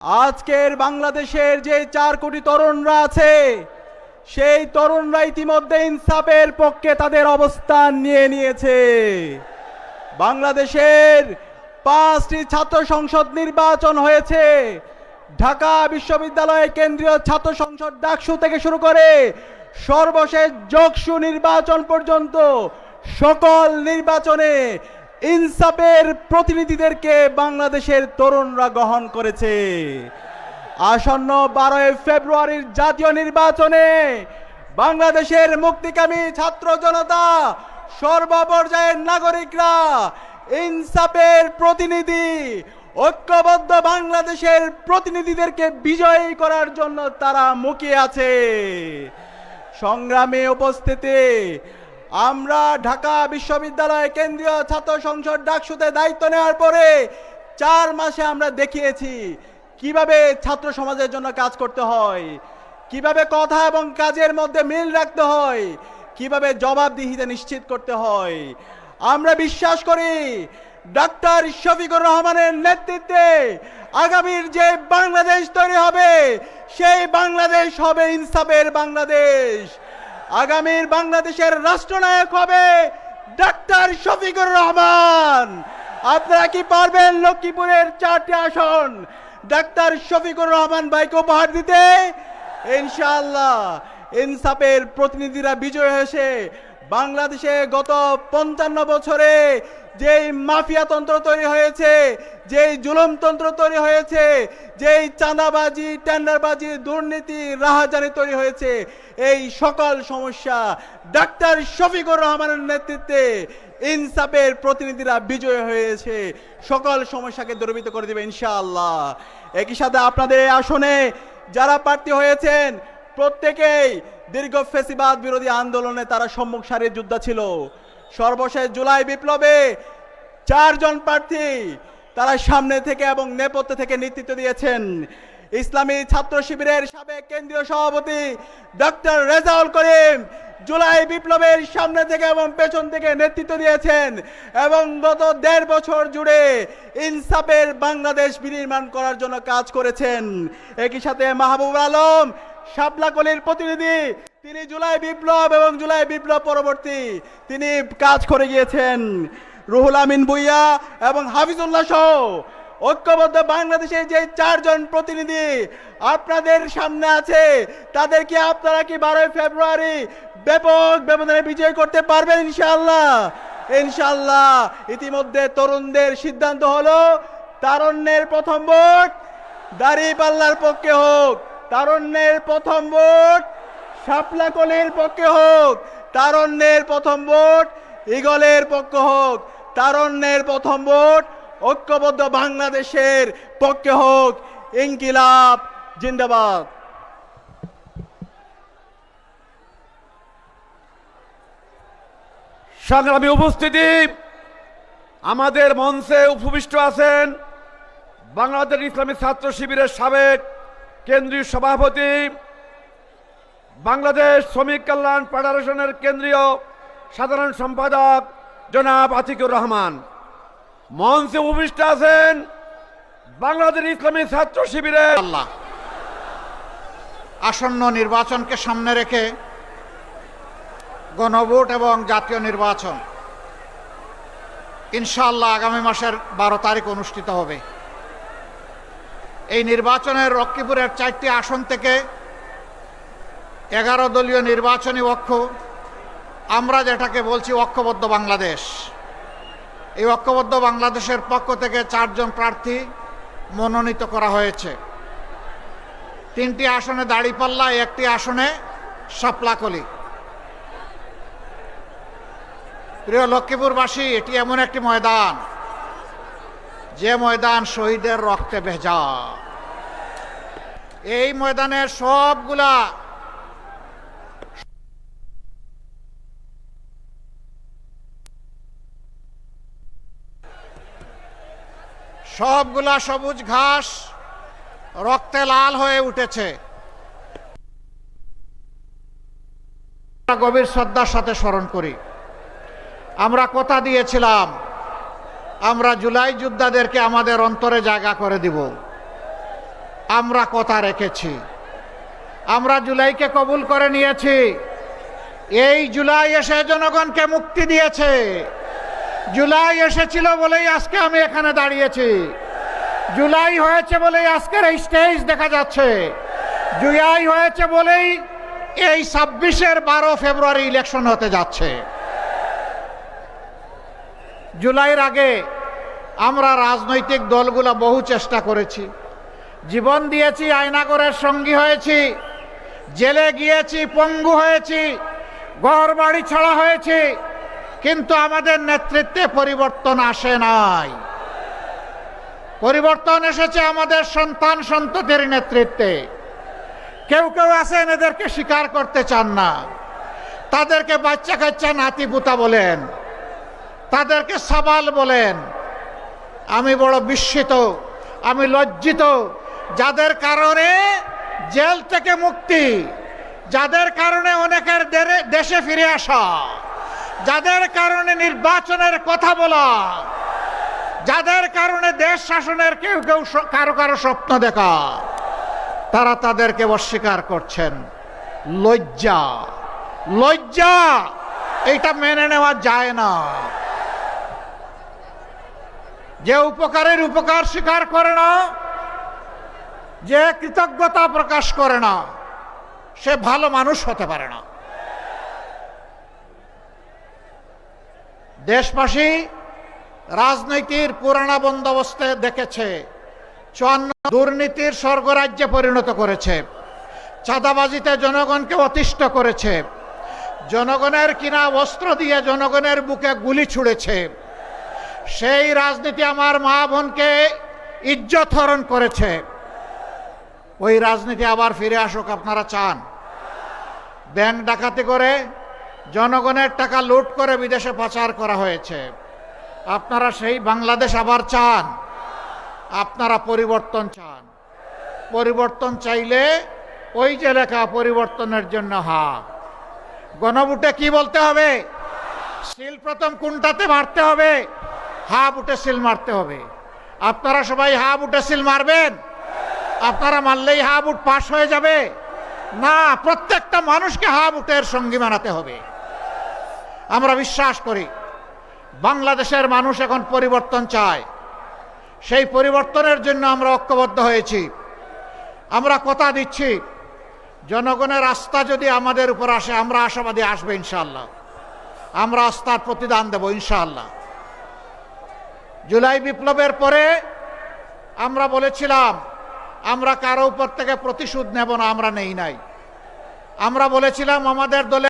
আজকের বাংলাদেশের যে 4 কোটি তরুণরা আছে সেই তরুণরা ইতিমধ্যে ইনসাফের পক্ষে তাদের অবস্থান নিয়ে নিয়েছে। বাংলাদেশের 5টি ছাত্র সংসদ নির্বাচন হয়েছে। ঢাকা বিশ্ববিদ্যালয় কেন্দ্রীয় ছাত্র সংসদ ডাকসু থেকে শুরু করে সর্বশেষ জকসু নির্বাচন পর্যন্ত সকল নির্বাচনে ইনসাফের প্রতিনিধিদেরকে বাংলাদেশের তরুণরা গ্রহণ করেছে। আসন্ন 12 ফেব্রুয়ারির জাতীয় নির্বাচনে বাংলাদেশের মুক্তিকামী ছাত্র জনতা সর্বপর্যায়ের নাগরিকরা ইনসাফের প্রতিনিধি ঐক্যবদ্ধ বাংলাদেশের প্রতিনিধিদেরকে বিজয়ী করার জন্য তারা মুখিয়ে আছে। সংগ্রামে উপস্থিতি, আমরা ঢাকা বিশ্ববিদ্যালয় কেন্দ্রীয় ছাত্র সংসদ ডাকসুতে দায়িত্ব নেওয়ার পরে 4 মাসে আমরা দেখিয়েছি কিভাবে ছাত্র সমাজের জন্য কাজ করতে হয়, কিভাবে কথা এবং কাজের মধ্যে মিল রাখতে হয়, কিভাবে জবাবদিহিতা নিশ্চিত করতে হয়। আমরা বিশ্বাস করি ডক্টর শফিকুর রহমানের নেতৃত্বে আগামীর যে বাংলাদেশ তৈরি হবে সেই বাংলাদেশ হবে ইনসাফের বাংলাদেশ। আগামীর বাংলাদেশের রাষ্ট্রনায়ক হবে ডক্টর শফিকুর রহমান। আপনারা কি পারবেন লক্ষ্মীপুরের 4টি আসন ডক্টর শফিকুর রহমান ভাইকে উপহার দিতে? ইনশাআল্লাহ ইনসাফের প্রতিনিধিরা বিজয় হয়েছে। বাংলাদেশে গত 55 বছরে যেই মাফিয়াতন্ত্র তৈরি হয়েছে, যেই জুলুমতন্ত্র তৈরি হয়েছে, যেই চাঁদাবাজি, টেন্ডারবাজি, দুর্নীতি, রাহাজানি তৈরি হয়েছে, এই সকল সমস্যা ডক্টর শফিকুর রহমানের নেতৃত্বে ইনসাফের প্রতিনিধিরা বিজয় হয়েছে। সকল সমস্যাকে দূরীভূত করে দেবে ইনশাআল্লাহ। একই সাথে আপনাদের আসনে যারা প্রার্থী হয়েছেন প্রত্যেকেই দীর্ঘ ফ্যাসিবাদ বিরোধী আন্দোলনে তারা সম্মুখ সারির যোদ্ধা ছিল। সর্বশেষ জুলাই বিপ্লবে 4 জন প্রার্থী তারা সামনে থেকে এবং নেপথ্যে থেকে নেতৃত্ব দিয়েছেন। ইসলামী ছাত্র শিবিরের সাবেক কেন্দ্রীয় সভাপতি ডক্টর রেজাউল করিম জুলাই বিপ্লবের সামনে থেকে এবং পেছন থেকে নেতৃত্ব দিয়েছেন এবং গত 1.5 বছর জুড়ে ইনসাফের বাংলাদেশ বিনির্মাণ করার জন্য কাজ করেছেন। একই সাথে মাহবুব আলম শাপলাকলির প্রতিনিধি, তিনি জুলাই বিপ্লব এবং জুলাই বিপ্লব পরবর্তী তিনি কাজ করে গিয়েছেন। রুহুল আমিন ভুইয়া এবং হাফিজুল্লাহ সহ ঐক্যবদ্ধ বাংলাদেশের যে 4 জন প্রতিনিধি আপনাদের সামনে আছে, তাদেরকে আপনারা কি 12 ফেব্রুয়ারি ব্যাপক ব্যবধানে বিজয় করতে পারবেন ইনশাআল্লাহ? ইনশাআল্লাহ। ইতিমধ্যে তরুণদের সিদ্ধান্ত হলো তারুণ্যের প্রথম ভোট দাঁড়িপাল্লার পক্ষে হোক, তারুণ্যের প্রথম ভোট শাপলাকলির পক্ষে হোক, তারুণ্যের প্রথম ভোট ঈগলের পক্ষে হোক, তারুণ্যের প্রথম ভোট ঐক্যবদ্ধ বাংলাদেশের পক্ষে হোক। ইনকিলাব জিন্দাবাদ। সংগ্রামী উপস্থিতি, আমাদের মঞ্চে উপবিষ্ট আছেন বাংলাদেশ ইসলামী ছাত্র শিবিরের সাবেক কেন্দ্রীয় সভাপতি, বাংলাদেশ শ্রমিক কল্যাণ ফেডারেশনের কেন্দ্রীয় সাধারণ সম্পাদক জনাব আতিকুর রহমান। মঞ্চে উপবিষ্ট আছেন বাংলাদেশ ইসলামী ছাত্র শিবিরের আসন্ন নির্বাচনকে সামনে রেখে গণভোট এবং জাতীয় নির্বাচন ইনশাআল্লাহ আগামী মাসের 12 তারিখ অনুষ্ঠিত হবে। এই নির্বাচনের লক্ষ্মীপুরের 4টি আসন থেকে 11 দলীয় নির্বাচনী ঐক্য, আমরা যেটাকে বলছি ঐক্যবদ্ধ বাংলাদেশ, এই ঐক্যবদ্ধ বাংলাদেশের পক্ষ থেকে 4 জন প্রার্থী মনোনীত করা হয়েছে। 3টি আসনে দাঁড়িপাল্লা, 1টি আসনে শাপলাকলি। প্রিয় লক্ষ্মীপুরবাসী, এটি এমন একটি ময়দান যে ময়দান শহীদের রক্তে ভেজা। এই ময়দানের সবগুলা সবুজ ঘাস রক্তে লাল হয়ে উঠেছে। গভীর শ্রদ্ধার সাথে স্মরণ করি, আমরা কথা দিয়েছিলাম আমরা জুলাই যোদ্ধাদেরকে আমাদের অন্তরে জায়গা করে দিব। আমরা কথা রেখেছি। আমরা জুলাইকে কবুল করে নিয়েছি। এই জুলাই এসে জনগণকে মুক্তি দিয়েছে। জুলাই এসেছিল বলেই আজকে আমি এখানে দাঁড়িয়েছি। জুলাই হয়েছে বলেই আজকের এই স্টেজ দেখা যাচ্ছে। জুলাই হয়েছে বলেই এই 26-এর 12 ফেব্রুয়ারি ইলেকশন হতে যাচ্ছে। জুলাইয়ের আগে আমরা রাজনৈতিক দলগুলো বহু চেষ্টা করেছি, জীবন দিয়েছি, আয়নাগরের সঙ্গী হয়েছি, জেলে গিয়েছি, পঙ্গু হয়েছি, ঘর বাড়ি ছাড়া হয়েছি, কিন্তু আমাদের নেতৃত্বে পরিবর্তন আসে নাই। পরিবর্তন এসেছে আমাদের সন্তান সন্ততির নেতৃত্বে। কেউ কেউ আছেন এদেরকে স্বীকার করতে চান না, তাদেরকে বাচ্চা কাচ্চা নাতিপুতা বলেন, তাদেরকে সাবাল বলেন। আমি বড় বিস্মিত, আমি লজ্জিত, যাদের কারণে জেল থেকে মুক্তি, যাদের কারণে অনেকের দেশে ফিরে আসা, যাদের কারণে নির্বাচনের কথা বলা, যাদের কারণে দেশ শাসনের কেউ কেউ কারো কারো স্বপ্ন দেখা, তারা তাদেরকে অস্বীকার করছেন। লজ্জা, লজ্জা, এইটা মেনে নেওয়া যায় না। যে উপকারের উপকার স্বীকার করে না, যে কৃতজ্ঞতা প্রকাশ করে না, সে ভালো মানুষ হতে পারে না। দেশবাসী রাজনীতির পুরানা বন্দোবস্তে দেখেছে, 54 দুর্নীতির স্বর্গরাজ্যে পরিণত করেছে, চাঁদাবাজিতে জনগণকে অতিষ্ঠ করেছে, জনগণের কিনা বস্ত্র দিয়ে জনগণের বুকে গুলি ছুঁড়েছে। সেই রাজনীতি আমার মা বোনকে ইজ্জত হরণ করেছে। ওই রাজনীতি আবার ফিরে আসুক আপনারা চান? ব্যাংক ডাকাতি করে জনগণের টাকা লুট করে বিদেশে পাচার করা হয়েছে। আপনারা সেই বাংলাদেশ আবার চান? আপনারা পরিবর্তন চান। পরিবর্তন চাইলে ওই যে লেখা পরিবর্তনের জন্য হা। গণভোটে কি বলতে হবে? সিল প্রথম কোনটাতে মারতে হবে? হা বুটে সিল মারতে হবে। আপনারা সবাই হা বুটে সিল মারবেন? আপনারা মারলেই হা বুট পাস হয়ে যাবে না, প্রত্যেকটা মানুষকে হা বুটের সঙ্গী বানাতে হবে। আমরা বিশ্বাস করি বাংলাদেশের মানুষ এখন পরিবর্তন চায়। সেই পরিবর্তনের জন্য আমরা ঐক্যবদ্ধ হয়েছি। আমরা কথা দিচ্ছি, জনগণের আস্থা যদি আমাদের উপর আসে, আমরা আশাবাদী আসবে ইনশাআল্লাহ। আমরা আস্থার প্রতিদান দেব ইনশাআল্লাহ। জুলাই বিপ্লবের পরে আমরা বলেছিলাম আমরা কারো উপর থেকে প্রতিশোধ নেব না, আমরা নেই নাই। আমরা বলেছিলাম আমাদের দলে